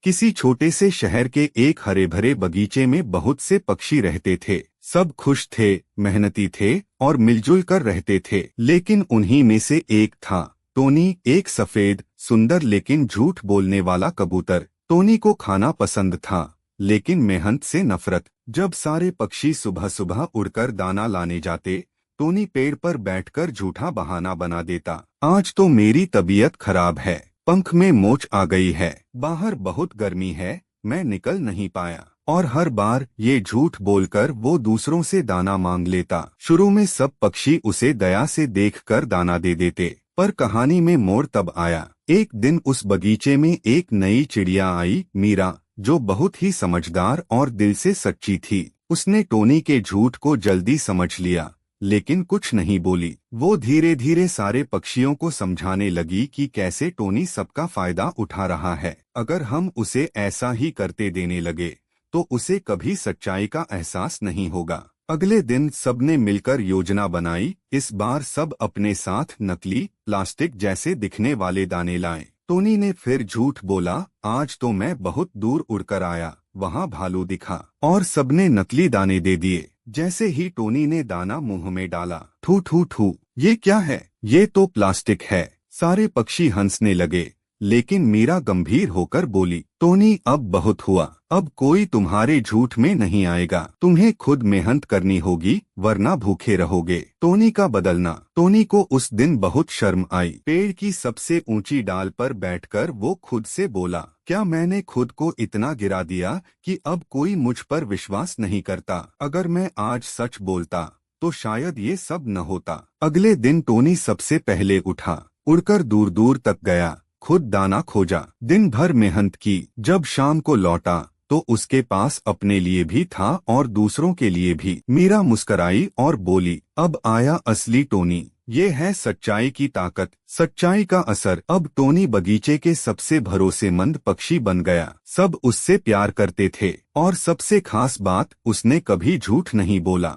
किसी छोटे से शहर के एक हरे भरे बगीचे में बहुत से पक्षी रहते थे। सब खुश थे, मेहनती थे और मिलजुल कर रहते थे। लेकिन उन्हीं में से एक था टोनी, एक सफेद, सुंदर लेकिन झूठ बोलने वाला कबूतर। टोनी को खाना पसंद था, लेकिन मेहनत से नफरत। जब सारे पक्षी सुबह सुबह उड़कर दाना लाने जाते, टोनी पेड़ पर बैठकर झूठा बहाना बना देता। आज तो मेरी तबीयत खराब है, पंख में मोच आ गई है, बाहर बहुत गर्मी है, मैं निकल नहीं पाया। और हर बार ये झूठ बोलकर वो दूसरों से दाना मांग लेता। शुरू में सब पक्षी उसे दया से देखकर दाना दे देते, पर कहानी में मोड़ तब आया। एक दिन उस बगीचे में एक नई चिड़िया आई, मीरा, जो बहुत ही समझदार और दिल से सच्ची थी। उसने टोनी के झूठ को जल्दी समझ लिया, लेकिन कुछ नहीं बोली। वो धीरे धीरे सारे पक्षियों को समझाने लगी कि कैसे टोनी सबका फायदा उठा रहा है। अगर हम उसे ऐसा ही करते देने लगे तो उसे कभी सच्चाई का एहसास नहीं होगा। अगले दिन सबने मिलकर योजना बनाई। इस बार सब अपने साथ नकली, प्लास्टिक जैसे दिखने वाले दाने लाए। टोनी ने फिर झूठ बोला, आज तो मैं बहुत दूर उड़कर आया, वहाँ भालू दिखा। और सबने नकली दाने दे दिए। जैसे ही टोनी ने दाना मुंह में डाला, ठू ठू ठू, ये क्या है? ये तो प्लास्टिक है। सारे पक्षी हंसने लगे, लेकिन मीरा गंभीर होकर बोली, टोनी अब बहुत हुआ, अब कोई तुम्हारे झूठ में नहीं आएगा। तुम्हें खुद मेहनत करनी होगी, वरना भूखे रहोगे। टोनी का बदलना। टोनी को उस दिन बहुत शर्म आई। पेड़ की सबसे ऊंची डाल पर बैठकर वो खुद से बोला, क्या मैंने खुद को इतना गिरा दिया कि अब कोई मुझ पर विश्वास नहीं करता? अगर मैं आज सच बोलता तो शायद ये सब न होता। अगले दिन टोनी सबसे पहले उठा, उड़कर दूर दूर तक गया, खुद दाना खोजा, दिन भर मेहनत की। जब शाम को लौटा तो उसके पास अपने लिए भी था और दूसरों के लिए भी। मीरा मुस्कराई और बोली, अब आया असली टोनी, ये है सच्चाई की ताकत, सच्चाई का असर। अब टोनी बगीचे के सबसे भरोसेमंद पक्षी बन गया। सब उससे प्यार करते थे और सबसे खास बात, उसने कभी झूठ नहीं बोला।